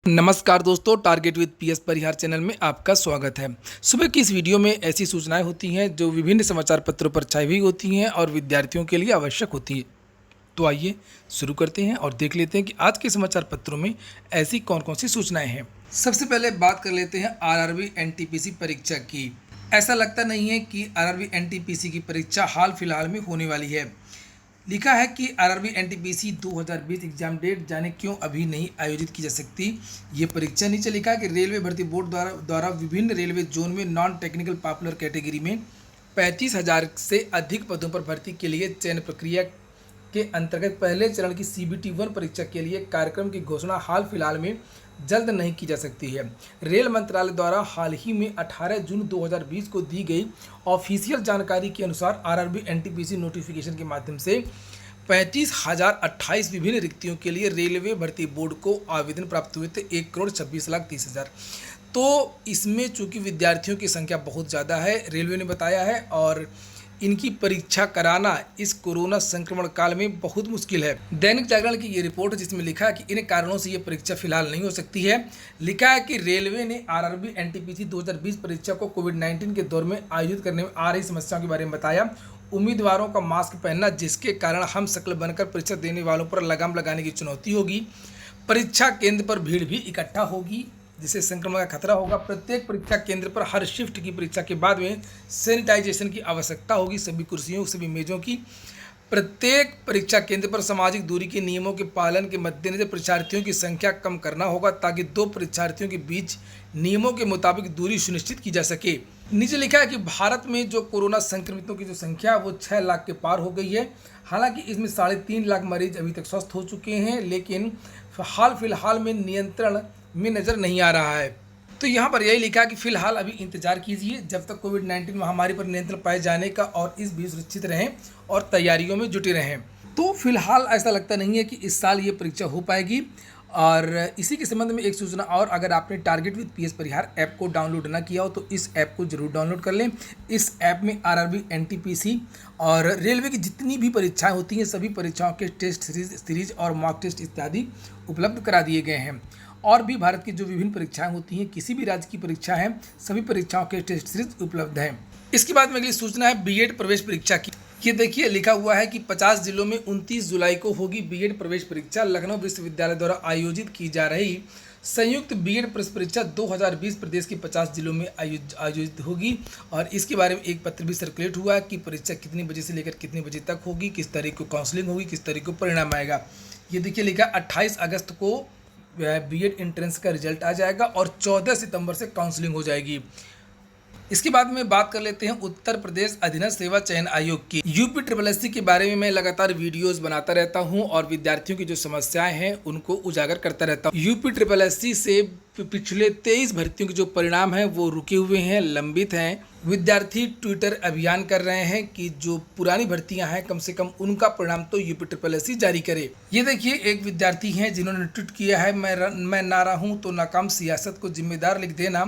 नमस्कार दोस्तों, target with PS Parihar channel में आपका स्वागत है। सुबह की इस वीडियो में ऐसी सूचनाएं होती हैं जो विभिन्न समाचार पत्रों पर छाई हुई होती हैं और विद्यार्थियों के लिए आवश्यक होती है। तो आइए शुरू करते हैं और देख लेते हैं कि आज के समाचार पत्रों में ऐसी कौन कौन सी सूचनाएं हैं। सबसे पहले बात कर लेते हैं आरआरबी एनटीपीसी परीक्षा की। ऐसा लगता नहीं है कि आरआरबी एनटीपीसी की परीक्षा हाल फिलहाल में होने वाली है। लिखा है कि आरआरबी एनटीपीसी 2020 एग्जाम डेट जाने क्यों अभी नहीं आयोजित की जा सकती ये परीक्षा। नीचे लिखा है कि रेलवे भर्ती बोर्ड द्वारा विभिन्न रेलवे जोन में नॉन टेक्निकल पॉपुलर कैटेगरी में 35,000 से अधिक पदों पर भर्ती के लिए चयन प्रक्रिया के अंतर्गत पहले चरण की CBT 1 परीक्षा के लिए कार्यक्रम की घोषणा हाल फिलहाल में जल्द नहीं की जा सकती है। रेल मंत्रालय द्वारा हाल ही में 18 जून 2020 को दी गई ऑफिशियल जानकारी के अनुसार आरआरबी एनटीपीसी नोटिफिकेशन के माध्यम से 35,028 विभिन्न रिक्तियों के लिए रेलवे भर्ती बोर्ड को आवेदन प्राप्त हुए थे 1,26,30,000। तो इसमें चूंकि विद्यार्थियों की संख्या बहुत ज़्यादा है, रेलवे ने बताया है, और इनकी परीक्षा कराना इस कोरोना संक्रमण काल में बहुत मुश्किल है। दैनिक जागरण की ये रिपोर्ट है जिसमें लिखा है कि इन कारणों से ये परीक्षा फिलहाल नहीं हो सकती है। लिखा है कि रेलवे ने आरआरबी एनटीपीसी 2020 परीक्षा को कोविड-19 के दौर में आयोजित करने में आ रही समस्याओं के बारे में बताया। उम्मीदवारों का मास्क पहनना, जिसके कारण हम शक्ल बनकर परीक्षा देने वालों पर लगाम लगाने की चुनौती होगी। परीक्षा केंद्र पर भीड़ भी इकट्ठा होगी जिससे संक्रमण का खतरा होगा। प्रत्येक परीक्षा केंद्र पर हर शिफ्ट की परीक्षा के बाद में सैनिटाइजेशन की आवश्यकता होगी। सभी कुर्सियों, सभी मेजों की। प्रत्येक परीक्षा केंद्र पर सामाजिक दूरी के नियमों के पालन के मद्देनजर परीक्षार्थियों की संख्या कम करना होगा ताकि दो परीक्षार्थियों के बीच नियमों के मुताबिक दूरी सुनिश्चित की जा सके। नीचे लिखा है कि भारत में जो कोरोना संक्रमितों की जो संख्या वो 6 लाख के पार हो गई है। हालांकि इसमें 3.5 लाख मरीज अभी तक स्वस्थ हो चुके हैं, लेकिन हाल फिलहाल में नियंत्रण में नज़र नहीं आ रहा है। तो यहाँ पर यही लिखा है कि फिलहाल अभी इंतजार कीजिए जब तक कोविड-19 महामारी पर नियंत्रण पाए जाने का, और इस बीच सुरक्षित रहें और तैयारियों में जुटे रहें। तो फिलहाल ऐसा लगता नहीं है कि इस साल ये परीक्षा हो पाएगी। और इसी के संबंध में एक सूचना और, अगर आपने target with PS Parihar app को डाउनलोड ना किया हो तो इस ऐप को जरूर डाउनलोड कर लें। इस ऐप में आरआरबी एनटीपीसी और रेलवे की जितनी भी परीक्षाएं होती हैं सभी परीक्षाओं के टेस्ट सीरीज और मॉक टेस्ट इत्यादि उपलब्ध करा दिए गए हैं। और भी भारत की जो विभिन्न परीक्षाएं होती हैं, किसी भी राज्य की परीक्षा है, सभी परीक्षाओं के टेस्ट सीरीज उपलब्ध हैं। इसके बाद में अगली सूचना है बीएड प्रवेश परीक्षा की। ये देखिए, लिखा हुआ है कि 50 जिलों में 29 जुलाई को होगी बीएड प्रवेश परीक्षा। लखनऊ विश्वविद्यालय द्वारा आयोजित की जा रही संयुक्त बीएड प्रवेश परीक्षा 2020 प्रदेश के 50 जिलों में आयोजित होगी। और इसके बारे में एक पत्र भी सर्कुलेट हुआ है कि परीक्षा कितने बजे से लेकर कितने बजे तक होगी, किस तारीख को काउंसलिंग होगी, किस तारीख को परिणाम आएगा। ये देखिए लिखा 28 अगस्त को बीएड एंट्रेंस का रिजल्ट आ जाएगा और 14 सितंबर से काउंसलिंग हो जाएगी। इसके बाद में बात कर लेते हैं उत्तर प्रदेश अधीनस्थ सेवा चयन आयोग की। यूपी के बारे में मैं लगातार वीडियोस बनाता रहता हूं और विद्यार्थियों की जो समस्याएं हैं उनको उजागर करता रहता हूं। यूपी से पिछले 23 भर्तियों के जो परिणाम हैं वो रुके हुए हैं, लंबित हैं। विद्यार्थी ट्विटर अभियान कर रहे हैं कि जो पुरानी भर्तियां हैं कम से कम उनका परिणाम तो यूपी जारी करे। ये देखिए, एक विद्यार्थी हैं जिन्होंने ट्वीट किया है, मैं नारा हूं तो नाकाम सियासत को जिम्मेदार लिख देना,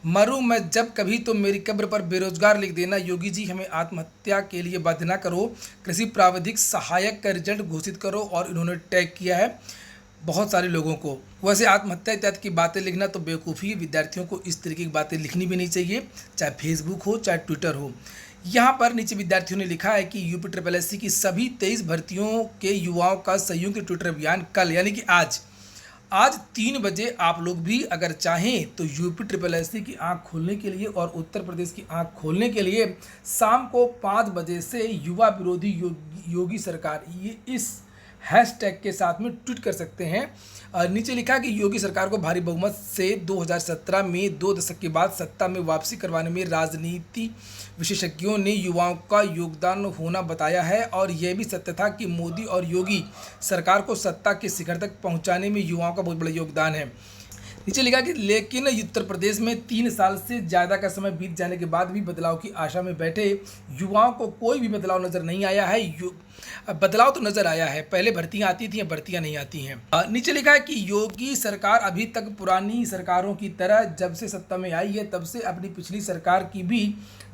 मरूं मैं जब कभी तो मेरी कब्र पर बेरोजगार लिख देना, योगी जी हमें आत्महत्या के लिए बाध्य न करो, कृषि प्राविधिक सहायक का रिजल्ट घोषित करो। और इन्होंने टैग किया है बहुत सारे लोगों को। वैसे आत्महत्या इत्यादि की बातें लिखना तो बेवकूफ़ी है, विद्यार्थियों को इस तरीके की बातें लिखनी भी नहीं चाहिए, चाहे फेसबुक हो चाहे ट्विटर हो। यहाँ पर नीचे विद्यार्थियों ने लिखा है कि यूपी की सभी 23 भर्तियों के युवाओं का संयुक्त ट्विटर अभियान कल यानी कि आज 3 बजे आप लोग भी अगर चाहें तो यूपी की आंख खोलने के लिए और उत्तर प्रदेश की आंख खोलने के लिए शाम को 5 बजे से युवा विरोधी योगी सरकार ये इस हैशटैग के साथ में ट्वीट कर सकते हैं। नीचे लिखा है कि योगी सरकार को भारी बहुमत से 2017 में 2 दशक के बाद सत्ता में वापसी करवाने में राजनीति विशेषज्ञों ने युवाओं का योगदान होना बताया है। और यह भी सत्य था कि मोदी और योगी सरकार को सत्ता के शिखर तक पहुंचाने में युवाओं का बहुत बड़ा योगदान है। नीचे लिखा कि लेकिन उत्तर प्रदेश में 3 साल से ज़्यादा का समय बीत जाने के बाद भी बदलाव की आशा में बैठे युवाओं को कोई भी बदलाव नज़र नहीं आया है। बदलाव तो नज़र आया है, पहले भर्तियां आती थी, अब भर्तियां नहीं आती हैं। नीचे लिखा है कि योगी सरकार अभी तक पुरानी सरकारों की तरह जब से सत्ता में आई है तब से अपनी पिछली सरकार की भी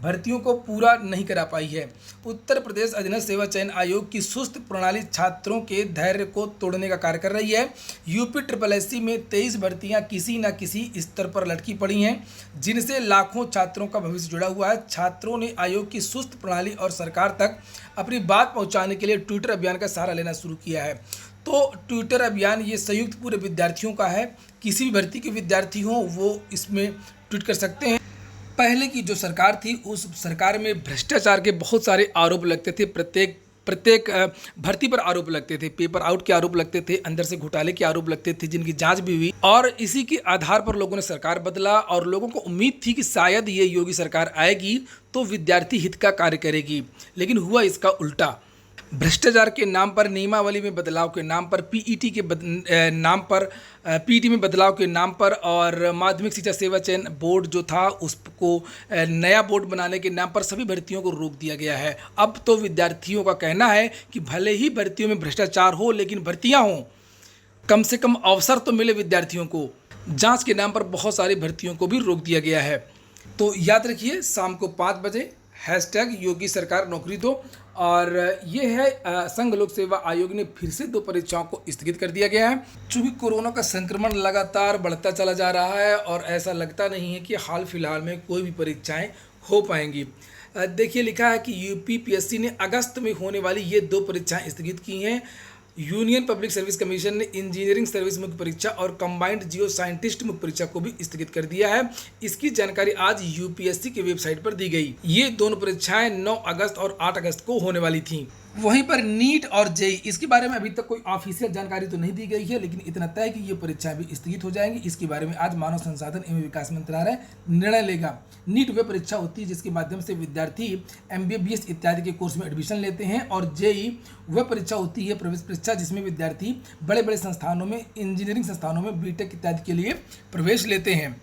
भर्तियों को पूरा नहीं करा पाई है। उत्तर प्रदेश अधीनस्थ सेवा चयन आयोग की सुस्त प्रणाली छात्रों के धैर्य को तोड़ने का कार्य कर रही है। यूपी SSSC में 23 भर्तियां किसी न किसी स्तर पर लटकी पड़ी हैं, जिनसे लाखों छात्रों का भविष्य जुड़ा हुआ है। छात्रों ने आयोग की सुस्त प्रणाली और सरकार तक अपनी बात पहुंचाने के लिए ट्विटर अभियान का सहारा लेना शुरू किया है। तो ट्विटर अभियान ये संयुक्त पूरे विद्यार्थियों का है, किसी भी भर्ती के विद्यार्थी हों वो इसमें ट्वीट कर सकते हैं। पहले की जो सरकार थी उस सरकार में भ्रष्टाचार के बहुत सारे आरोप लगते थे, प्रत्येक भर्ती पर आरोप लगते थे, पेपर आउट के आरोप लगते थे, अंदर से घोटाले के आरोप लगते थे, जिनकी जांच भी हुई और इसी के आधार पर लोगों ने सरकार बदला और लोगों को उम्मीद थी कि शायद ये योगी सरकार आएगी तो विद्यार्थी हित का कार्य करेगी, लेकिन हुआ इसका उल्टा। भ्रष्टाचार के नाम पर, नियमावली में बदलाव के नाम पर, पीईटी में बदलाव के नाम पर और माध्यमिक शिक्षा सेवा चयन बोर्ड जो था उसको नया बोर्ड बनाने के नाम पर सभी भर्तियों को रोक दिया गया है। अब तो विद्यार्थियों का कहना है कि भले ही भर्तियों में भ्रष्टाचार हो लेकिन भर्तियां हों, कम से कम अवसर तो मिले विद्यार्थियों को। जांच के नाम पर बहुत सारी भर्तियों को भी रोक दिया गया है। तो याद रखिए, शाम को 5 बजे #योगी सरकार नौकरी दो। और ये है संघ लोक सेवा आयोग ने फिर से 2 परीक्षाओं को स्थगित कर दिया गया है। चूँकि कोरोना का संक्रमण लगातार बढ़ता चला जा रहा है और ऐसा लगता नहीं है कि हाल फिलहाल में कोई भी परीक्षाएं हो पाएंगी। देखिए लिखा है कि यूपी PSC ने अगस्त में होने वाली ये 2 परीक्षाएं स्थगित की हैं। यूनियन पब्लिक सर्विस कमीशन ने इंजीनियरिंग सर्विस मुख्य परीक्षा और कंबाइंड जियो साइंटिस्ट मुख्य परीक्षा को भी स्थगित कर दिया है। इसकी जानकारी आज UPSC की वेबसाइट पर दी गई। ये दोनों परीक्षाएं 9 अगस्त और 8 अगस्त को होने वाली थीं। वहीं पर नीट और जेई, इसके बारे में अभी तक कोई ऑफिशियल जानकारी तो नहीं दी गई है, लेकिन इतना तय कि ये परीक्षाएं भी स्थगित हो जाएंगी। इसके बारे में आज मानव संसाधन एवं विकास मंत्रालय निर्णय लेगा। नीट वह परीक्षा होती है जिसके माध्यम से विद्यार्थी MBBS इत्यादि के कोर्स में एडमिशन लेते हैं और जेई वह परीक्षा होती है, प्रवेश परीक्षा, जिसमें विद्यार्थी बड़े बड़े संस्थानों में, इंजीनियरिंग संस्थानों में BTech इत्यादि के लिए प्रवेश लेते हैं।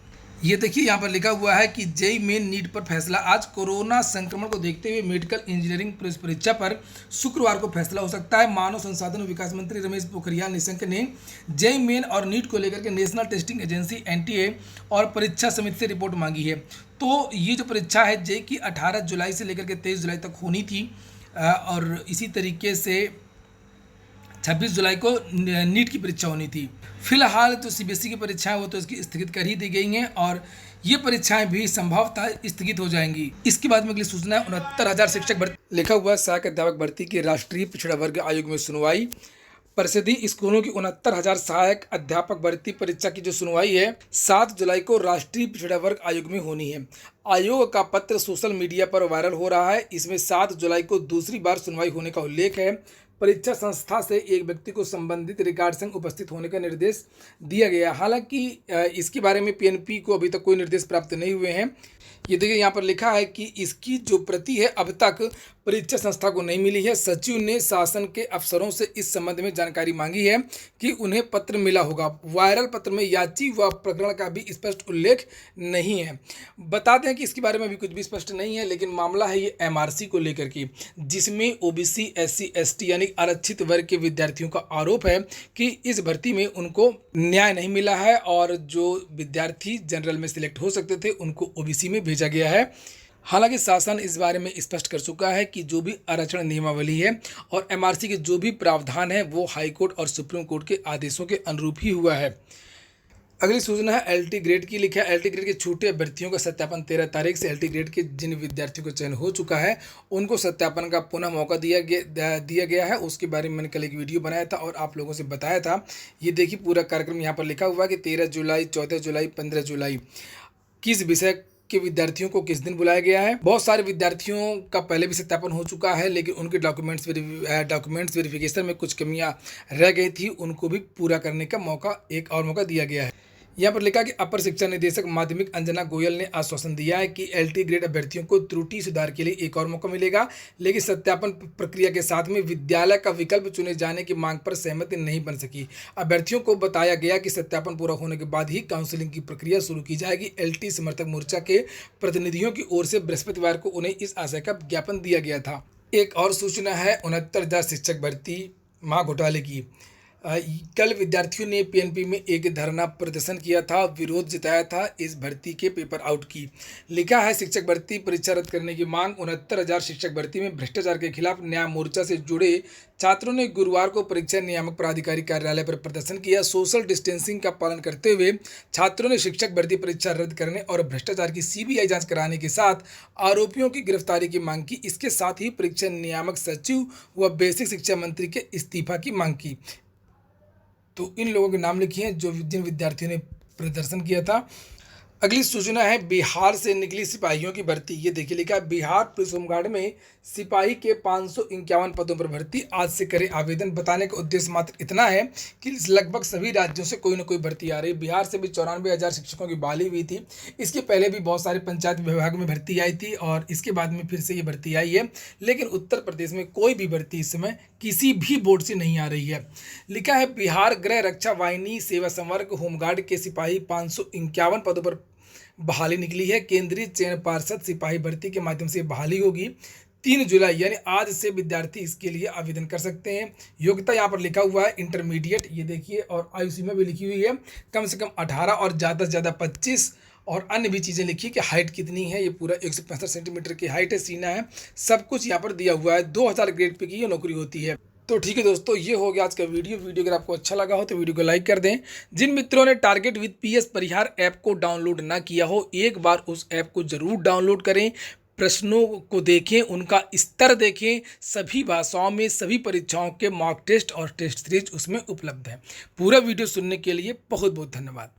ये देखिए यहाँ पर लिखा हुआ है कि जेई मेन नीट पर फैसला आज। कोरोना संक्रमण को देखते हुए मेडिकल इंजीनियरिंग प्रवेश परीक्षा पर शुक्रवार को फैसला हो सकता है। मानव संसाधन और विकास मंत्री रमेश पोखरियाल निशंक ने जेई मेन और नीट को लेकर के नेशनल टेस्टिंग एजेंसी NTA और परीक्षा समिति से रिपोर्ट मांगी है। तो ये जो परीक्षा है जेई की 18 जुलाई से लेकर के 23 जुलाई तक होनी थी और इसी तरीके से 26 जुलाई को नीट की परीक्षा होनी थी। फिलहाल तो CBSE की परीक्षाएं वो तो इसकी स्थगित कर ही दी गई हैं और ये परीक्षाएं भी संभवतः स्थगित हो जाएंगी। इसके बाद में अगली सूचना है 69,000 शिक्षक भर्ती। लिखा हुआ है सहायक अध्यापक भर्ती की राष्ट्रीय पिछड़ा वर्ग आयोग में सुनवाई। परिषदीय स्कूलों की 69,000 सहायक अध्यापक भर्ती परीक्षा की जो सुनवाई है 7 जुलाई को राष्ट्रीय पिछड़ा वर्ग आयोग में होनी है। आयोग का पत्र सोशल मीडिया पर वायरल हो रहा है। इसमें 7 जुलाई को दूसरी बार सुनवाई होने का उल्लेख है। परीक्षा संस्था से एक व्यक्ति को संबंधित रिकॉर्ड संग उपस्थित होने का निर्देश दिया गया। हालांकि इसके बारे में PNP को अभी तक कोई निर्देश प्राप्त नहीं हुए हैं। ये देखिए यहाँ पर लिखा है कि इसकी जो प्रति है अब तक परीक्षा संस्था को नहीं मिली है। सचिव ने शासन के अफसरों से इस संबंध में जानकारी मांगी है कि उन्हें पत्र मिला होगा। वायरल पत्र में याची व प्रकरण का भी स्पष्ट उल्लेख नहीं है। बता दें कि इसके बारे में भी कुछ भी स्पष्ट नहीं है, लेकिन मामला है ये MRC को लेकर के, जिसमें OBC SC ST यानी आरक्षित वर्ग के विद्यार्थियों का आरोप है कि इस भर्ती में उनको न्याय नहीं मिला है और जो विद्यार्थी जनरल में सिलेक्ट हो सकते थे उनको OBC में भेजा गया है। हालांकि शासन इस बारे में स्पष्ट कर चुका है कि जो भी आरक्षण नियमावली है और MRC के जो भी प्रावधान है वो हाई कोर्ट और सुप्रीम कोर्ट के आदेशों के अनुरूप ही हुआ है। अगली सूचना है LT ग्रेड की। लिखा है LT ग्रेड के छूटे अभ्यर्थियों का सत्यापन 13 तारीख से। LT ग्रेड के जिन विद्यार्थियों का चयन हो चुका है उनको सत्यापन का पुनः मौका दिया गया है। उसके बारे में मैंने कल एक वीडियो बनाया था और आप लोगों से बताया था। ये देखिए पूरा कार्यक्रम यहाँ पर लिखा हुआ है कि 13 जुलाई, 14 जुलाई, 15 जुलाई किस विषय के विद्यार्थियों को किस दिन बुलाया गया है। बहुत सारे विद्यार्थियों का पहले भी सत्यापन हो चुका है, लेकिन उनके डॉक्यूमेंट्स वेरिफिकेशन में कुछ कमियां रह गई थी, उनको भी पूरा करने का एक और मौका दिया गया है। यहाँ पर लिखा कि अपर शिक्षा निदेशक माध्यमिक अंजना गोयल ने आश्वासन दिया है कि एलटी ग्रेड अभ्यर्थियों को त्रुटि सुधार के लिए एक और मौका मिलेगा, लेकिन सत्यापन प्रक्रिया के साथ में विद्यालय का विकल्प चुने जाने की मांग पर सहमति नहीं बन सकी। अभ्यर्थियों को बताया गया कि सत्यापन पूरा होने के बाद ही काउंसलिंग की प्रक्रिया शुरू की जाएगी। एलटी समर्थक मोर्चा के प्रतिनिधियों की ओर से बृहस्पतिवार को उन्हें इस आशय का ज्ञापन दिया गया था। एक और सूचना है 69,000 शिक्षक भर्ती महाघोटाले की। कल विद्यार्थियों ने पीएनपी में एक धरना प्रदर्शन किया था, विरोध जताया था इस भर्ती के पेपर आउट की। लिखा है शिक्षक भर्ती परीक्षा रद्द करने की मांग। 69,000 शिक्षक भर्ती में भ्रष्टाचार के खिलाफ न्याय मोर्चा से जुड़े छात्रों ने गुरुवार को परीक्षा नियामक प्राधिकारी कार्यालय पर प्रदर्शन किया। सोशल डिस्टेंसिंग का पालन करते हुए छात्रों ने शिक्षक भर्ती परीक्षा रद्द करने और भ्रष्टाचार की सीबीआई जांच कराने के साथ आरोपियों की गिरफ्तारी की मांग की। इसके साथ ही परीक्षा नियामक सचिव व बेसिक शिक्षा मंत्री के इस्तीफा की मांग की। तो इन लोगों के नाम लिखिए जो जिन विद्यार्थियों ने प्रदर्शन किया था। अगली सूचना है बिहार से निकली सिपाहियों की भर्ती। ये देखिए लिखा है बिहार पुलिस होमगार्ड में सिपाही के 551 पदों पर भर्ती। आज से करें आवेदन। बताने का उद्देश्य मात्र इतना है कि लगभग सभी राज्यों से कोई ना कोई भर्ती आ रही है। बिहार से भी 94,000 शिक्षकों की बहाली हुई थी। इसके पहले भी बहुत सारे पंचायत विभाग में भर्ती आई थी और इसके बाद में फिर से ये भर्ती आई है, लेकिन उत्तर प्रदेश में कोई भी भर्ती इस समय किसी भी बोर्ड से नहीं आ रही है। लिखा है बिहार गृह रक्षा वाहिनी सेवा संवर्ग होमगार्ड के सिपाही 551 पदों पर बहाली निकली है। केंद्रीय चयन पार्षद सिपाही भर्ती के माध्यम से बहाली होगी। 3 जुलाई यानी आज से विद्यार्थी इसके लिए आवेदन कर सकते हैं। योग्यता यहाँ पर लिखा हुआ है इंटरमीडिएट, ये देखिए, और आयु सीमा भी लिखी हुई है कम से कम 18 और ज़्यादा से ज़्यादा 25, और अन्य भी चीज़ें लिखी कि हाइट कितनी है। ये पूरा 165 सेंटीमीटर की हाइट है, सीना है, सब कुछ यहाँ पर दिया हुआ है। 2000 ग्रेड पे की ये नौकरी होती है। तो ठीक है दोस्तों, ये हो गया आज का वीडियो अगर आपको अच्छा लगा हो तो वीडियो को लाइक कर दें। जिन मित्रों ने target with PS Parihar app को डाउनलोड ना किया हो, एक बार उस ऐप को जरूर डाउनलोड करें। प्रश्नों को देखें, उनका स्तर देखें। सभी भाषाओं में सभी परीक्षाओं के मॉक टेस्ट और टेस्ट सीरीज उसमें उपलब्ध है। पूरा वीडियो सुनने के लिए बहुत बहुत धन्यवाद।